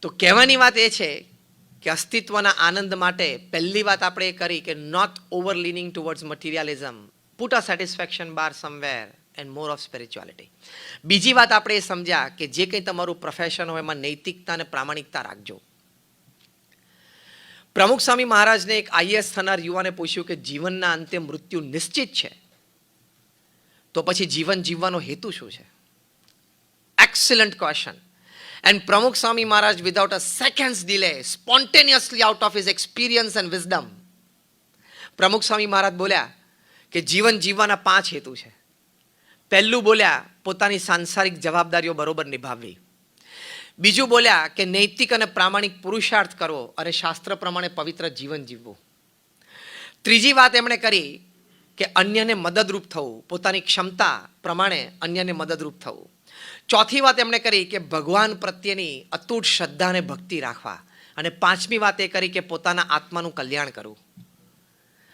તો કહેવાની વાત એ છે કે અસ્તિત્વના આનંદ માટે પહેલી વાત આપણે એ કરી કે not over leaning towards materialism, put a satisfaction bar somewhere and more of spirituality. બીજી વાત આપણે એ સમજ્યા કે જે કંઈ તમારું પ્રોફેશન હોય એમાં નૈતિકતા અને પ્રામાણિકતા રાખજો. પ્રમુખ સ્વામી મહારાજને એક આઈએએસ થનાર યુવાને પૂછ્યું કે જીવનના અંતે મૃત્યુ નિશ્ચિત છે, તો પછી જીવન જીવવાનો હેતુ શું છે? Excellent question. And Pramukh Swami Maharaj, without a second's delay, spontaneously out of his experience and wisdom, પ્રમુખ સ્વામી મહારાજ બોલ્યા કે જીવન જીવવાના 5 હેતુ છે. પહેલું બોલ્યા પોતાની સાંસારિક જવાબદારીઓ બરોબર નિભાવવી. બીજું બોલ્યા કે નૈતિક અને પ્રામાણિક પુરુષાર્થ કરવો અને શાસ્ત્ર પ્રમાણે પવિત્ર જીવન જીવવું. ત્રીજી વાત એમણે કરી કે અન્યને મદદરૂપ થવું, પોતાની ક્ષમતા પ્રમાણે અન્યને મદદરૂપ થવું. ચોથી વાત એમણે કરી કે ભગવાન પ્રત્યેની અતૂટ શ્રદ્ધા અને ભક્તિ રાખવા. અને પાંચમી વાત એ કરી કે પોતાના આત્માનું કલ્યાણ કરવું.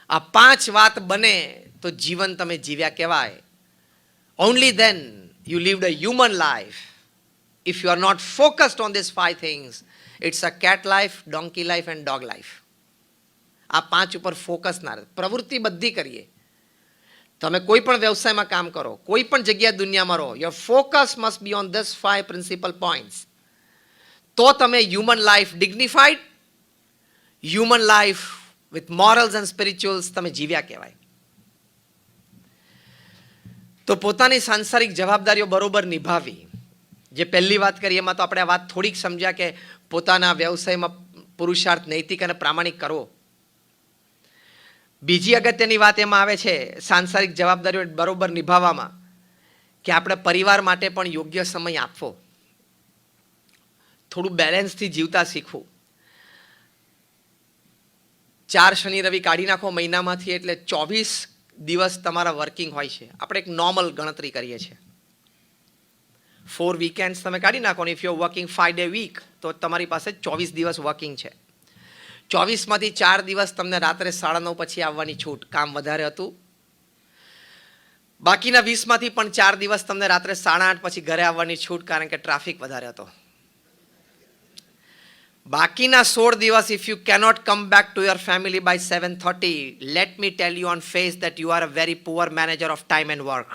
આ 5 વાત બને તો જીવન તમે જીવ્યા કહેવાય. Only then you lived a human life. If you are not focused on these 5 things, it's a cat life, donkey life and dog life. આ 5 ઉપર ફોકસ ના રહે. પ્રવૃત્તિ બધી કરીએ. તમે કોઈ પણ વ્યવસાયમાં કામ કરો, કોઈ પણ જગ્યાએ દુનિયામાં રહો, your focus must be on this 5 principal points. તો તમે human life ડિગ્નિફાઈડ, human life with morals and સ્પિરિચ્યુઅલ્સ તમે જીવ્યા કહેવાય. તો પોતાની સાંસારિક જવાબદારીઓ બરોબર નિભાવી. જે પહેલી વાત કરી એમાં તો આપણે આ વાત થોડીક સમજ્યા કે પોતાના વ્યવસાયમાં પુરુષાર્થ નૈતિક અને પ્રામાણિક કરવો. બીજી અગત્યની વાત એમાં આવે છે સાંસારિક જવાબદારીઓ બરોબર નિભાવવામાં કે આપણે પરિવાર માટે પણ યોગ્ય સમય આપવો, થોડું બેલેન્સથી જીવતા શીખવું. 4 શનિ રવિ કાઢી નાખો મહિનામાંથી એટલે 24 દિવસ તમારા વર્કિંગ હોય છે. આપણે એક નોર્મલ ગણતરી કરીએ છીએ. 4 વીકેન્ડ્સ તમે કાઢી નાખો ને if you are working 5 day week તો તમારી પાસે 24 દિવસ વર્કિંગ છે. 24માંથી 4 દિવસ તમને રાત્રે 9:30 પછી આવવાની છૂટ, કામ વધારે હતું. બાકીના 20માંથી પણ 4 દિવસ તમને રાત્રે 8:30 પછી ઘરે આવવાની છૂટ કારણ કે ટ્રાફિક વધારે હતો. બાકીના 16 દિવસ if you cannot come back to your family by 7:30, let me tell you on face that you are a very poor manager of time and work.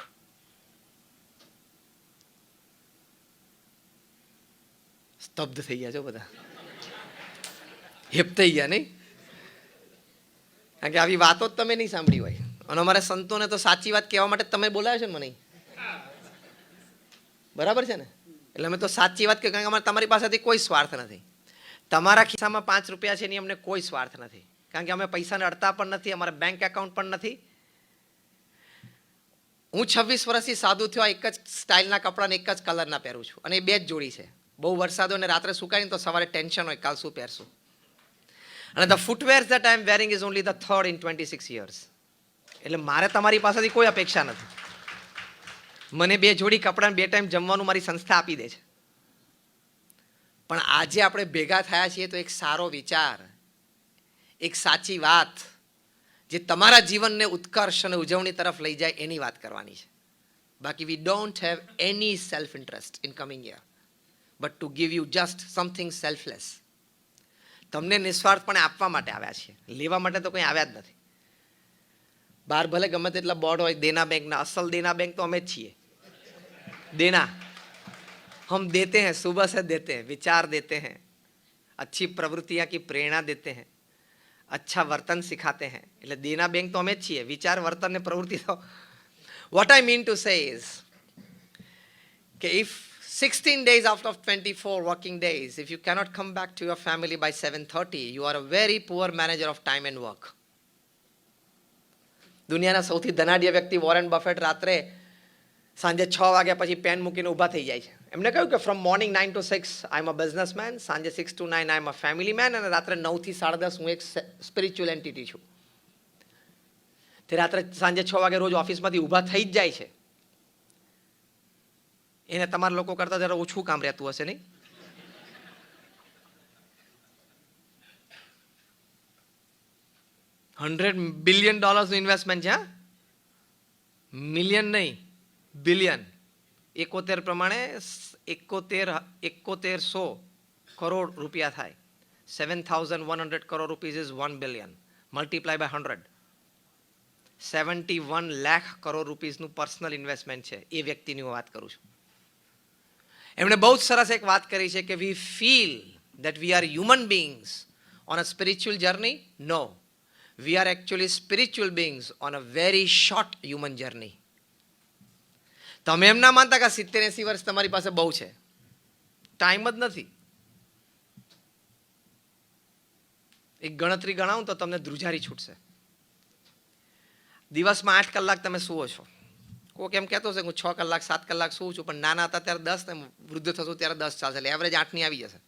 સ્તબ્ધ થઈ ગયા છો બધા, હેપ થઈ ગયા નહીં? કારણ કે આવી વાતો જ તમે નહીં સાંભળી હોય. અને અમારા સંતોને તો સાચી વાત કહેવા માટે તમે બોલાવ્યા છે ને મને, બરાબર છે ને? એટલે અમે તો સાચી વાત કહે, કારણ કે અમારે તમારી પાસેથી કોઈ સ્વાર્થ નથી. તમારા ખિસ્સામાં 5 રૂપિયા છે એની અમને કોઈ સ્વાર્થ નથી, કારણ કે અમે પૈસાને અડતા પણ નથી, અમારા બેંક એકાઉન્ટ પણ નથી. હું 26 વર્ષથી સાદું થયો, એક જ સ્ટાઇલના કપડાને એક જ કલરના પહેરું છું અને એ 2 જ જોડી છે. બહુ વરસાદ હોય ને રાત્રે સુકાઈને તો સવારે ટેન્શન હોય કાલ શું પહેરશું. અને the footwear that I am wearing is only the 3rd in 26 years. એટલે મારે તમારી પાસેથી કોઈ અપેક્ષા નથી. મને 2 જોડી કપડાં 2 ટાઈમ જમવાનું મારી સંસ્થા આપી દે છે. પણ આજે આપણે ભેગા થયા છીએ તો એક સારો વિચાર, એક સાચી વાત જે તમારા જીવનને ઉત્કર્ષ અને ઉજવણી તરફ લઈ જાય એની વાત કરવાની છે. બાકી we don't have any self interest in coming here but to give you just something selfless. તમને નિસ્વાર્થપણે આપવા માટે આવ્યા છીએ, લેવા માટે તો કંઈ આવ્યા જ નથી. બહાર ભલે ગમે તેટલા બોર્ડ હોય દેના બેંકના, અસલ દેના બેંક તો અમે જ છીએ. દેના हम देते हैं, सुबह से देते हैं, विचार देते हैं, अच्छी प्रवृत्तियां की प्रेरणा देते हैं, अच्छा वर्तन सिखाते हैं. એટલે દેના બેંક તો અમે જ છીએ, વિચાર વર્તન ને પ્રવૃત્તિ તો. What I mean to say is કે if 16 days out of 24 working days, if you cannot come back to your family by 7:30, you are a very poor manager of time and work. દુનિયાના સૌથી ધનાઢ્ય વ્યક્તિ Warren buffet રાત્રે સાંજે 6 વાગ્યા પછી pen મૂકીને ઊભા થઈ જાય છે. એમને કહ્યું કે from morning 9 to 6 I am a businessman, સાંજે 6 to 9 I am a family man અને રાત્રે 9 થી 10:30 હું એક સ્પિરિચ્યુઅલ એન્ટિટી છું. તે રાત્રે સાંજે 6 વાગે રોજ ઓફિસમાંથી ઊભા થઈ જ જાય છે. એને તમારા લોકો કરતા જરા ઓછું કામ રહેતું હશે નહીં? $100 billion ઇન્વેસ્ટમેન્ટ છે. મિલિયન નહીં, બિલિયન. 71 પ્રમાણે 7100 કરોડ રૂપિયા થાય. 7,100 crore rupees is 1 billion. Multiply by 100. 71 lakh crore રૂપીસનું પર્સનલ ઇન્વેસ્ટમેન્ટ છે. એ વ્યક્તિની હું વાત કરું છું. એમણે બહુ જ સરસ એક વાત કરી છે કે વી feel that we are human beings on a spiritual journey. No, we are actually spiritual beings on a very short human journey. તમે એમ ના માનતા કે 70-80 વર્ષ તમારી પાસે બહુ છે. ટાઈમ જ નથી. એક ગણતરી ગણાવું તો તમને ધ્રુજારી છૂટશે. દિવસમાં 8 કલાક તમે સુવો છો. કોઈ કેમ કહેતો હશે હું 6 કલાક 7 કલાક સુવું છું, પણ નાના હતા ત્યારે 10 ને વૃદ્ધ થશો ત્યારે 10 ચાલશે, એટલે એવરેજ 8ની આવી જશે.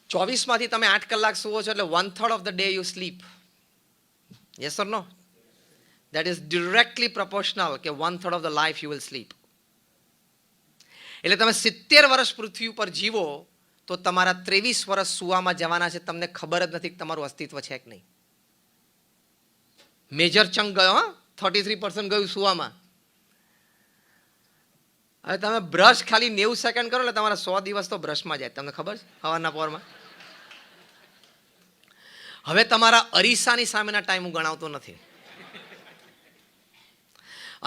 24 માંથી તમે 8 કલાક સુવો છો એટલે 1/3 of the day you sleep. Yes or no? That is directly proportional કે 1/3 of the life you will sleep. એટલે તમે 70 વર્ષ પૃથ્વી ઉપર જીવો તો તમારા 23 વર્ષ સુવામાં જવાના છે. તમને ખબર જ નથી કે તમારું અસ્તિત્વ છે કે નહીં. મેજર ચંક ગયો, 33% ગયું સુવામાં. હવે તમે બ્રશ ખાલી 90 સેકન્ડ કરો એટલે તમારા 100 દિવસ તો બ્રશમાં જાય. તમને ખબર છે? હવાના પોરમાં. હવે તમારા અરીસાની સામેના ટાઈમ હું ગણાવતો નથી.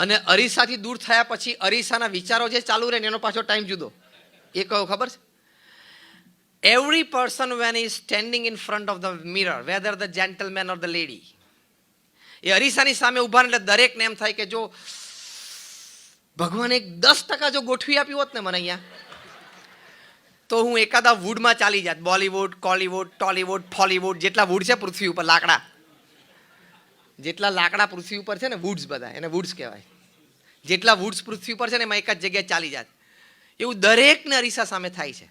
અને અરીસાથી દૂર થયા પછી અરીસાના વિચારો જે ચાલુ રહે ને એનો પાછો ટાઈમ જુદો. એ કયો ખબર છે? Every person when he is standing in front of the mirror, whether the gentleman or the lady, એ અરીસાની સામે ઉભા એટલે દરેકને એમ થાય કે જો ભગવાને 10% જો ગોઠવી આપ્યું હોત ને મને અહીંયા, તો હું એકાદા વુડમાં ચાલી જાત. બોલીવુડ, કોલીવુડ, ટોલીવુડ, ફોલીવુડ, જેટલા વુડ છે પૃથ્વી ઉપર, લાકડા, જેટલા લાકડા પૃથ્વી ઉપર છે ને, વુડ્સ બધા, એને વુડ્સ કહેવાય. જેટલા વુડ્સ પૃથ્વી ઉપર છે ને એમાં એક જ જગ્યાએ ચાલી જાત. એવું દરેકને અરીસા સામે થાય છે.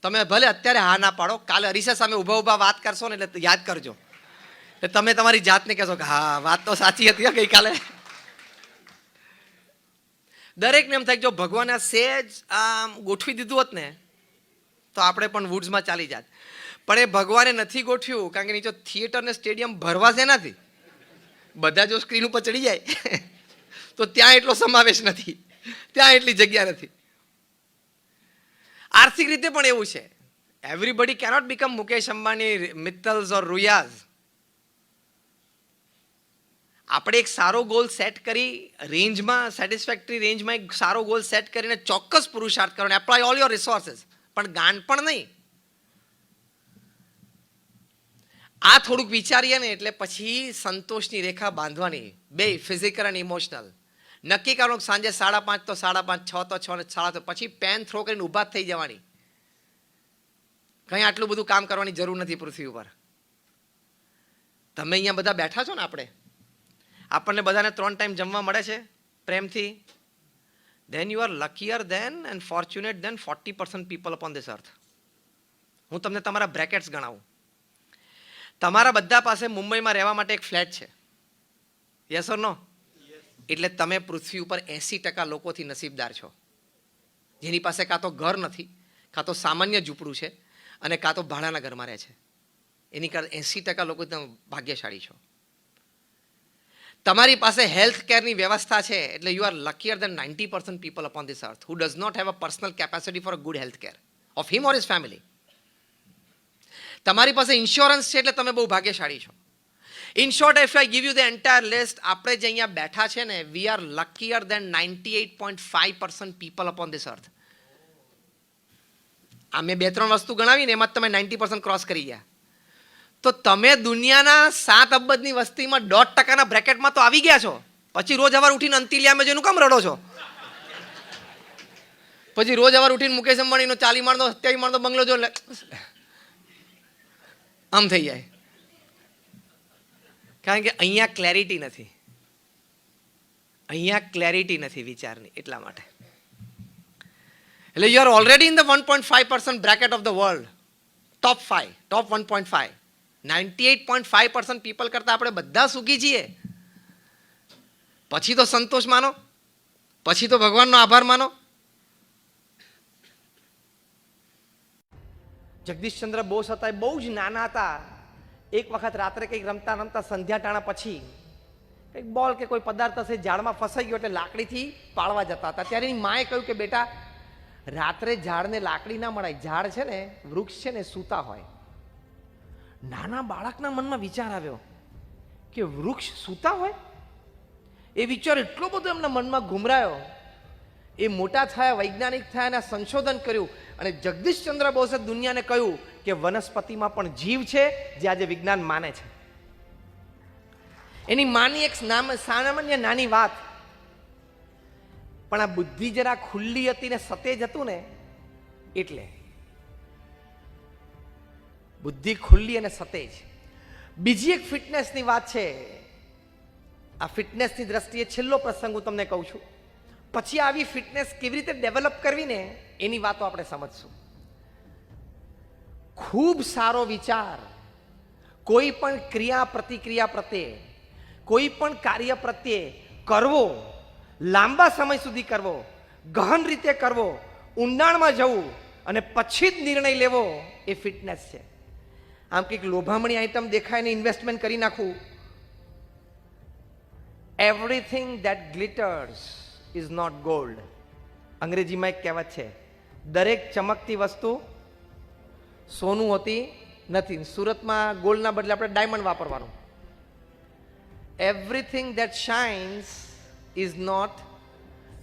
તમે ભલે અત્યારે હા ના પાડો, કાલે અરીસા સામે ઊભા ઊભા વાત કરશો ને એટલે યાદ કરજો. એટલે તમે તમારી જાતને કહેશો કે હા વાત તો સાચી હતી ગઈકાલે. દરેકને એમ થાય કે જો ભગવાને સહેજ આમ ગોઠવી દીધું હોત ને તો આપણે પણ વુડ્સમાં ચાલી જાત. પણ એ ભગવાને નથી ગોઠવ્યું, કારણ કે નીચે થિયેટર ને સ્ટેડિયમ ભરવા છે નથી. બધા જો સ્ક્રીન ઉપર ચડી જાય તો ત્યાં એટલો સમાવેશ નથી, ત્યાં એટલી જગ્યા નથી. આર્થિક રીતે પણ એવું છે. Everybody cannot become Mukesh Ambani, Mittals or Ruias. આપણે એક સારો ગોલ સેટ કરી રેન્જમાં, સેટિસ્ફેક્ટરી રેન્જમાં એક સારો ગોલ સેટ કરીને ચોક્કસ પુરુષાર્થ કરો, એપ્લાય ઓલ યોર રિસોર્સિસ, પણ ગાંડ પણ નહીં. આ થોડુંક વિચારીએ ને એટલે પછી સંતોષની રેખા બાંધવાની, બે ફિઝિકલ અને ઇમોશનલ. નક્કી કરો કે સાંજે 5:30 તો 5:30, 6 તો 6 ને 6:30, પછી પેન થ્રો કરીને ઊભા થઈ જવાની. કંઈ આટલું બધું કામ કરવાની જરૂર નથી પૃથ્વી ઉપર. તમે અહીંયા બધા બેઠા છો ને, આપણને બધાને 3 ટાઈમ જમવા મળે છે પ્રેમથી. then you are luckier than and fortunate than 40% people upon this earth. હું તમને તમારા બ્રેકેટ્સ ગણાવું. તમારા બધા પાસે મુંબઈમાં રહેવા માટે એક ફ્લેટ છે. યસ ઓર નો? એટલે તમે પૃથ્વી ઉપર 80% લોકોથી નસીબદાર છો, જેની પાસે કાં તો ઘર નથી, કાં તો સામાન્ય ઝૂંપડું છે, અને કાં તો ભાડાના ઘરમાં રહે છે. એની કરતાં 80% લોકો તમે ભાગ્યશાળી છો. તમારી પાસે હેલ્થ કેરની વ્યવસ્થા છે, એટલે you are luckier than 90% people upon this earth who does not have a personal capacity for a good health care of him or his family. તમારી પાસે ઇન્સ્યોરન્સ છે એટલે તમે બહુ ભાગ્યશાળી છો. In short, if I give you the entire list, આપણે જે અહીંયા બેઠા છે ને, we are luckier than 98.5% people upon this earth. આ મેં 2-3 વસ્તુ ગણાવીને એમાં તમે 90% ક્રોસ કરી ગયા. તો તમે દુનિયાના 7 અબજની વસ્તીમાં 1.5%ના બ્રેકેટમાં તો આવી ગયા છો. પછી રોજ સવાર ઉઠીને અંતિલિયામાં જેનું કામ રડો છો? પછી રોજ સવાર ઉઠીને મુકેશ અંબાણીનો 40 માળનો 27 માળનો બંગલો જો આમ થઈ જાય. કારણ કે અહીંયા ક્લેરિટી નથી, અહીંયા ક્લેરિટી નથી વિચારની, એટલા માટે. એટલે you R already in the 1.5% bracket of the world, top 5, top 1.5. 98.5% people કરતાં આપણે બધા સુખી છીએ. પછી તો સંતોષ માનો, પછી તો ભગવાનનો આભાર માનો. જગદીશચંદ્ર બોઝ હતા, એ બહુ જ નાના હતા. એક વખત રાત્રે કંઈક રમતા રમતા સંધ્યા ટાણા પછી કંઈક બોલ કે કોઈ પદાર્થ હશે ઝાડમાં ફસાઈ ગયો, એટલે લાકડીથી પાળવા જતા હતા. ત્યારે એની માએ કહ્યું કે બેટા રાત્રે ઝાડને લાકડી ના મળાય. ઝાડ છે ને, વૃક્ષ છે ને, સૂતા હોય. નાના બાળકના મનમાં વિચાર આવ્યો કે વૃક્ષ સૂતા હોય. એ વિચાર એટલો બધો એમના મનમાં ઘુમરાયો. એ મોટા થયા, વૈજ્ઞાનિક થયા, અને સંશોધન કર્યું, અને જગદીશચંદ્ર બોઝે દુનિયાને કહ્યું કે વનસ્પતિમાં પણ જીવ છે, જે આજે વિજ્ઞાન માને છે. એની માની એક સામાન્ય નાની વાત, પણ આ બુદ્ધિ જરા ખુલ્લી હતી ને સતેજ હતું ને, એટલે બુદ્ધિ ખુલ્લી અને સતેજ. બીજી એક ફિટનેસની વાત છે. આ ફિટનેસની દ્રષ્ટિએ છેલ્લો પ્રસંગ હું તમને કહું છું, પછી આવી ફિટનેસ કેવી રીતે ડેવલપ કરવી ને એની વાતો આપણે સમજશું. ખૂબ સારો વિચાર કોઈ પણ ક્રિયા પ્રતિક્રિયા પ્રત્યે, કોઈ પણ કાર્ય પ્રત્યે કરવો, લાંબા સમય સુધી કરવો, ગહન રીતે કરવો, ઊંડાણમાં જવું અને પછી જ નિર્ણય લેવો, એ ફિટનેસ છે. આમ કંઈક લોભામણી આઈટમ દેખાય ને ઇન્વેસ્ટમેન્ટ કરી નાખવું. Everything that glitters is not gold. અંગ્રેજીમાં એક કહેવત છે, દરેક ચમકતી વસ્તુ સોનું હોતી નથી. સુરતમાં ગોલ્ડના બદલે આપણે ડાયમંડ વાપરવાનું. Everything that shines is not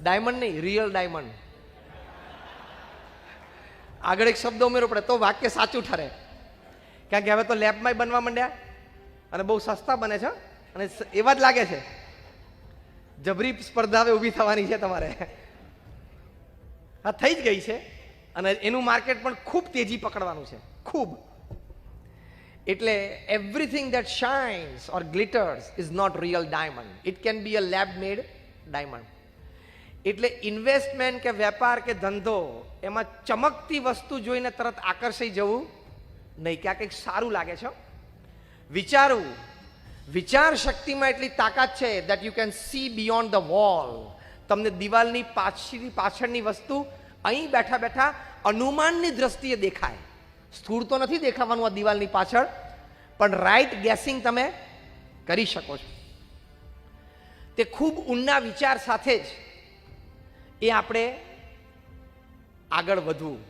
diamond, નહીં, રિયલ ડાયમંડ. આગળ એક શબ્દ ઉમેરવો પડે તો વાક્ય સાચું ઠરે. કારણ કે હવે તો લેબમાં બનવા માંડ્યા અને બહુ સસ્તા બને છે, અને એવા જ લાગે છે. જબરી સ્પર્ધા હવે ઊભી થવાની છે તમારે. હા, થઈ જ ગઈ છે, અને એનું માર્કેટ પણ ખૂબ તેજી પકડવાનું છે, ખૂબ. એટલે everything that shines or glitters is not real diamond. It can be a lab made diamond. એટલે ઇન્વેસ્ટમેન્ટ કે વેપાર કે ધંધો, એમાં ચમકતી વસ્તુ જોઈને તરત આકર્ષાઈ જવું નહીં, ક્યાં કંઈક સારું લાગે છે. વિચારવું. વિચાર શક્તિમાં એટલી તાકાત છે that you can see beyond the wall. તમને દિવાલની પાછળની વસ્તુ અહીં બેઠા બેઠા અનુમાનની દ્રષ્ટિએ દેખાય. સ્થૂળ તો નથી દેખાવાનું આ દિવાલની પાછળ, પણ રાઈટ ગેસિંગ તમે કરી શકો છો. તે ખૂબ ઊંડા વિચાર સાથે જ એ આપણે આગળ વધવું.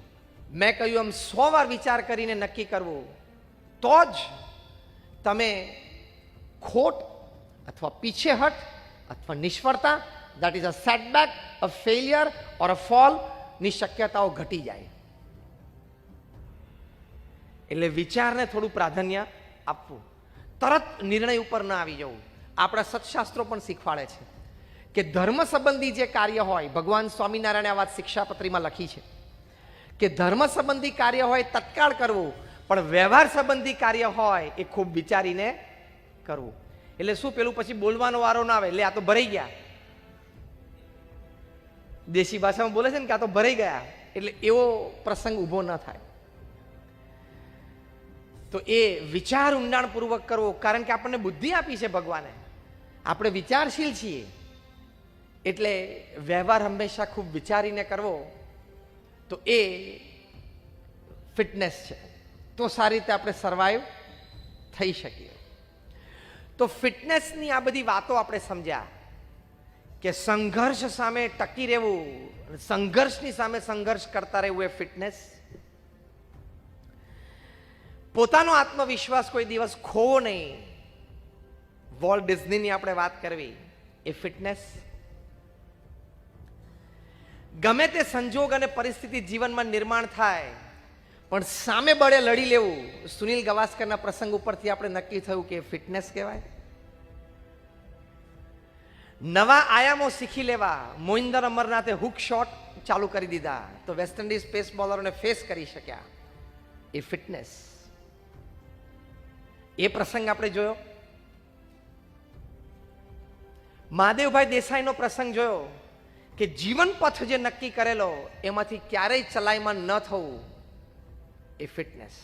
મેં કહ્યું એમ 100 વાર વિચાર કરીને નક્કી કરવું, તો જ તમે ખોટ અથવા પીછેહટ અથવા નિષ્ફળતા, that is a setback, a failure or a fall ની શક્યતાઓ ઘટી જાય. એટલે વિચારને થોડું પ્રાધાન્ય આપવું, તરત નિર્ણય ઉપર ન આવી જવું. આપણા સત્શાસ્ત્રો પણ શીખવાડે છે કે ધર્મ સંબંધી જે કાર્ય હોય, ભગવાન સ્વામિનારાયણે આ વાત શિક્ષાપત્રીમાં લખી છે કે ધર્મ સંબંધી કાર્ય હોય તત્કાળ કરવું, પણ વ્યવહાર સંબંધી કાર્ય હોય એ ખૂબ વિચારીને કરવું. એટલે શું, પેલું પછી બોલવાનો વારો ના આવે, એટલે આ તો ભરાઈ ગયા. દેશી ભાષામાં બોલે છે ને કે આ તો ભરાઈ ગયા, એટલે એવો પ્રસંગ ઊભો ન થાય. તો એ વિચાર ઊંડાણપૂર્વક કરવો, કારણ કે આપણને બુદ્ધિ આપી છે ભગવાને, આપણે વિચારશીલ છીએ. એટલે વ્યવહાર હંમેશા ખૂબ વિચારીને કરવો, તો એ ફિટનેસ છે. તો સારી રીતે આપણે સર્વાઈવ થઈ શકીએ. તો ફિટનેસની આ બધી વાતો આપણે સમજ્યા કે સંઘર્ષ સામે ટકી રહેવું, સંઘર્ષની સામે સંઘર્ષ કરતા રહેવું એ ફિટનેસ. પોતાનો આત્મવિશ્વાસ કોઈ દિવસ ખોવો નહીં, વોલ્ટ ડિઝનીની આપણે વાત કરવી, એ ફિટનેસ. ગમે તે સંજોગ અને પરિસ્થિતિ જીવનમાં નિર્માણ થાય, પણ સામે બળે લડી લેવું, સુનિલ ગાવસ્કરના પ્રસંગ ઉપરથી આપણે નક્કી થયું કે ફિટનેસ કહેવાય. નવા આયામો શીખી લેવા. મોઇન્દર અમરનાથે હુક શોટ ચાલુ કરી દીધા, તો વેસ્ટ ઇન્ડિઝ પેસ બોલરોને ફેસ કરી શક્યા, એ ફિટનેસ. એ પ્રસંગ આપણે જોયો. મહાદેવભાઈ દેસાઈનો પ્રસંગ જોયો કે જીવન પથ જે નક્કી કરેલો એમાંથી ક્યારેય ચલાયમાન ન થવું, એ ફિટનેસ.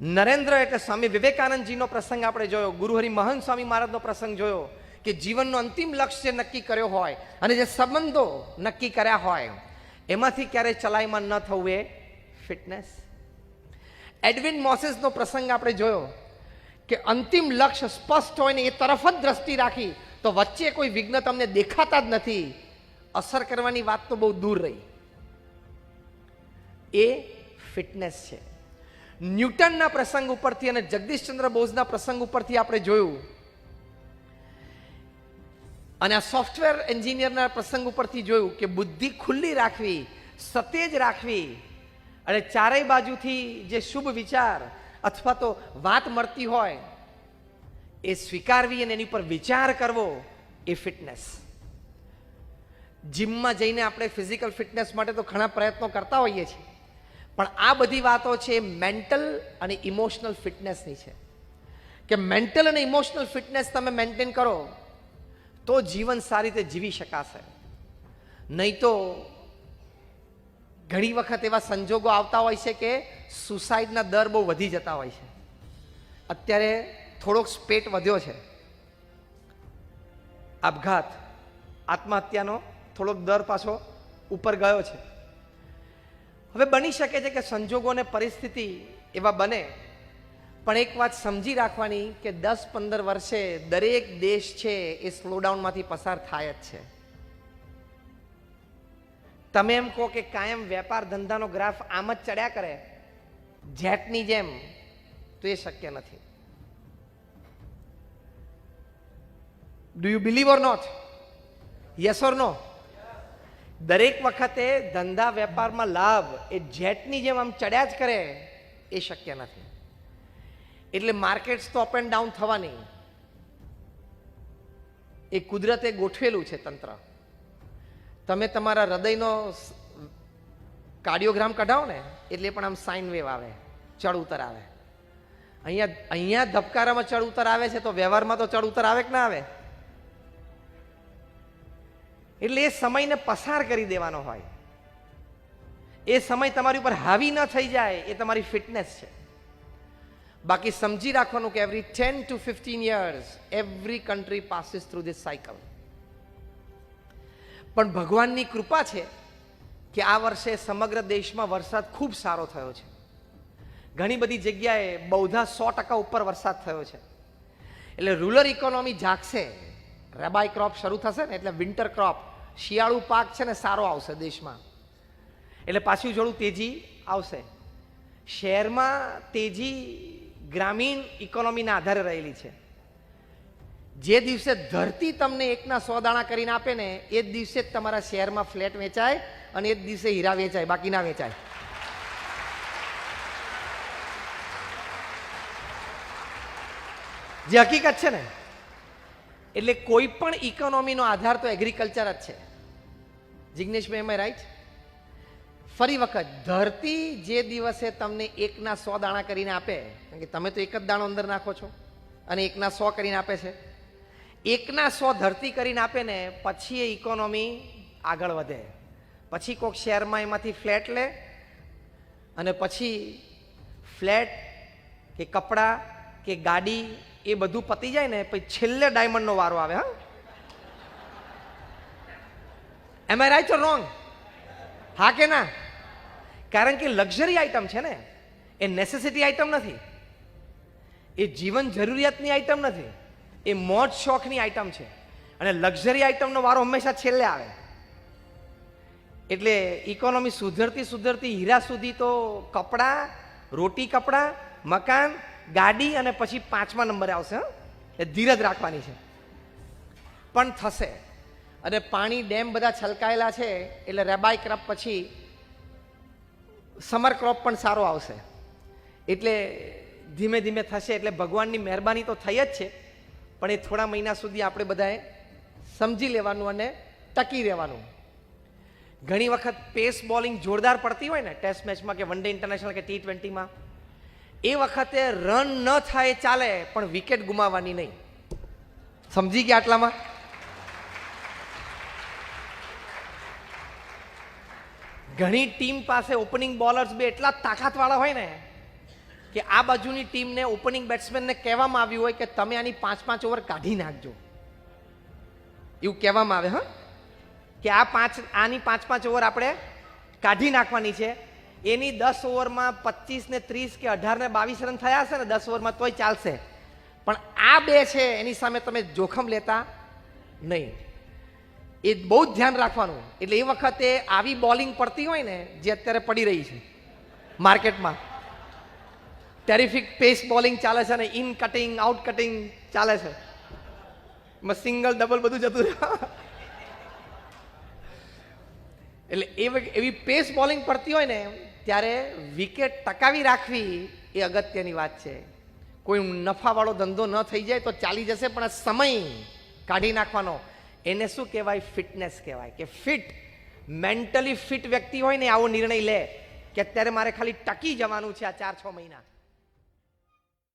નરેન્દ્ર એટલે સ્વામી વિવેકાનંદજીનો પ્રસંગ આપણે જોયો. ગુરુહરિ મહંત સ્વામી મહારાજનો પ્રસંગ જોયો કે જીવનનો અંતિમ લક્ષ્ય નક્કી કર્યો હોય અને જે સંબંધો નક્કી કર્યા હોય એમાંથી ક્યારેય ચલાયમાન ન થવું, એ ફિટનેસ. એડવિન મોસેસનો પ્રસંગ આપણે જોયો કે અંતિમ લક્ષ્ય સ્પષ્ટ હોય ને એ તરફ જ દ્રષ્ટિ રાખી, તો વચ્ચે કોઈ વિઘ્ન તમને દેખાતા જ નથી, અસર કરવાની વાત તો બહુ દૂર રહી, એ ફિટનેસ છે. ન્યૂટનના પ્રસંગ ઉપરથી અને જગદીશચંદ્ર બોઝના પ્રસંગ ઉપરથી આપણે જોયું, અને આ સોફ્ટવેર એન્જિનિયરના પ્રસંગ ઉપરથી જોયું કે બુદ્ધિ ખુલ્લી રાખવી, સતેજ રાખવી, અને ચારેય બાજુથી જે શુભ વિચાર અથવા તો વાત મળતી હોય એ સ્વીકારવી અને એની પર વિચાર કરવો, એ ફિટનેસ. જીમમાં જઈને આપણે ફિઝિકલ ફિટનેસ માટે તો ઘણા પ્રયત્નો કરતા હોઈએ છીએ, પણ આ બધી વાતો છે મેન્ટલ અને ઇમોશનલ ફિટનેસની છે, કે મેન્ટલ અને ઇમોશનલ ફિટનેસ તમે મેન્ટેન કરો તો જીવન સારી રીતે જીવી શકાશે. નહીં તો ઘણી વખત એવા સંજોગો આવતા હોય છે કે સુસાઇડના દર બહુ વધી જતા હોય છે. અત્યારે થોડોક સ્પેટ વધ્યો છે, આપઘાત, આત્મહત્યાનો થોડોક દર પાછો ઉપર ગયો છે. હવે બની શકે છે કે સંજોગો અને પરિસ્થિતિ એવા બને, પણ એક વાત સમજી રાખવાની કે 10-15 વર્ષે દરેક દેશ છે એ સ્લોડાઉનમાંથી પસાર થાય જ છે. તમે એમ કહો કે કાયમ વેપાર ધંધાનો ગ્રાફ આમ જ ચડ્યા કરે જેટની જેમ, તો એ શક્ય નથી. Do you believe or not? Yes or no? દરેક વખતે ધંધા વેપારમાં લાભ એ જેટની જેમ આમ ચડ્યા જ કરે, એ શક્ય નથી. એટલે માર્કેટ્સ તો અપ એન્ડ ડાઉન થવાની, એ કુદરતે ગોઠવેલું છે તંત્ર. તમે તમારા હૃદયનો કાર્ડિયોગ્રામ કઢાવો ને એટલે પણ આમ સાઇન વેવ આવે, ચડ ઉતર આવે. અહીંયા ધબકારામાં ચડ ઉતર આવે છે, તો વ્યવહારમાં તો ચડ ઉતર આવે કે ના આવે? એટલે એ સમયને પસાર કરી દેવાનો હોય, એ સમય તમારી ઉપર હાવી ન થઈ જાય, એ તમારી ફિટનેસ છે. બાકી સમજી રાખવાનું કે every 10 to 15 years every country passes through this cycle. પણ ભગવાનની કૃપા છે કે આ વર્ષે સમગ્ર દેશમાં વરસાદ ખૂબ સારો થયો છે. ઘણી બધી જગ્યાએ બહુધા 100% ઉપર વરસાદ થયો છે. એટલે રૂરલ ઇકોનોમી જાગશે. રબાઈ ક્રોપ શરૂ થશે ને એટલે વિન્ટર ક્રોપ, શિયાળુ પાક છે ને સારો આવશે દેશમાં, એટલે પાછું જોડું તેજી આવશે. શહેરમાં તેજી ગ્રામીણ ઇકોનોમીના આધારે રહેલી છે. જે દિવસે ધરતી તમને 1/100 દાણા કરીને આપે ને એ જ દિવસે જ તમારા શહેરમાં ફ્લેટ વેચાય અને એ જ દિવસે હીરા વેચાય, બાકી ના વેચાય. જે હકીકત છે ને. એટલે કોઈ પણ ઇકોનોમીનો આધાર તો એગ્રીકલ્ચર જ છે. જિગ્નેશભાઈ, એમ રાઈટ? ફરી વખત, ધરતી જે દિવસે તમને 1/100 દાણા કરીને આપે, કારણ કે તમે તો એક જ દાણો અંદર નાખો છો અને 1/100 કરીને આપે છે, 1/100 ધરતી કરીને આપે ને પછી એ ઇકોનોમી આગળ વધે. પછી કોઈક શહેરમાં એમાંથી ફ્લેટ લે અને પછી ફ્લેટ કે કપડાં કે ગાડી એ બધું પતી જાય ને પછી છેલ્લે ડાયમંડનો વારો આવે. હા, એમ આઈ રાઈટ ઓર રોંગ? હા કે ના? કારણ કે લક્ઝરી આઈટમ છે ને, એ નેસેસિટી આઈટમ નથી, એ જીવન જરૂરિયાતની આઈટમ નથી, એ મોજ શોખની આઈટમ છે. અને લક્ઝરી આઈટમનો વારો હંમેશા છેલ્લે આવે. એટલે ઇકોનોમી સુધરતી સુધરતી હીરા સુધી તો કપડાં, રોટી કપડાં, મકાન, ગાડી અને પછી 5મા નંબરે આવશે. એ ધીરજ રાખવાની છે, પણ થશે. અને પાણી ડેમ બધા છલકાયેલા છે એટલે રેબાઈ ક્રોપ પછી સમર ક્રોપ પણ સારો આવશે. એટલે ધીમે ધીમે થશે. એટલે ભગવાનની મહેરબાની તો થઈ જ છે, પણ એ થોડા મહિના સુધી આપણે બધાએ સમજી લેવાનું અને ટકી રહેવાનું. ઘણી વખત પેસ બોલિંગ જોરદાર પડતી હોય ને ટેસ્ટ મેચમાં કે વન ડે ઇન્ટરનેશનલ કે T20માં, એ વખતે રન ન થાય ચાલે, પણ વિકેટ ગુમાવવાની નહીં. સમજી ગયા આટલામાં? ઘણી ટીમ પાસે ઓપનિંગ બોલર્સ બે એટલા તાકાતવાળા હોય ને કે આ બાજુની ટીમને ઓપનિંગ બેટ્સમેનને કહેવામાં આવ્યું હોય કે તમે આની 5-5 ઓવર કાઢી નાખજો, એવું કહેવામાં આવે. હા, કે આની 5-5 ઓવર આપણે કાઢી નાખવાની છે. એની 10 ઓવરમાં 25 ને 30 કે 18 ને 22 રન થયા હશે ને 10 ઓવરમાં, તોય ચાલશે. પણ આ બે છે એની સામે તમે જોખમ લેતા નહીં. એ બહુ જ ધ્યાન રાખવાનું. એટલે એ વખતે આવી બોલિંગ પડતી હોય ને જે અત્યારે પડી રહી છે માર્કેટમાં, ટેરિફિક પેસ બોલિંગ ચાલે છે ને ઇન કટિંગ આઉટ કટિંગ ચાલે છે, એમાં સિંગલ ડબલ બધું જતું રહે. એટલે એવી પેસ બોલિંગ પડતી હોય ને ત્યારે વિકેટ ટકાવી રાખવી એ અગત્યની વાત છે. કોઈ નફાવાળો ધંધો ન થઈ જાય તો ચાલી જશે, પણ આ સમય કાઢી નાખવાનો એને શું કહેવાય? ફિટનેસ કહેવાય. કે ફિટ, મેન્ટલી ફિટ વ્યક્તિ હોય ને આવો નિર્ણય લે કે અત્યારે મારે ખાલી ટકી જવાનું છે આ 4-6 મહિના,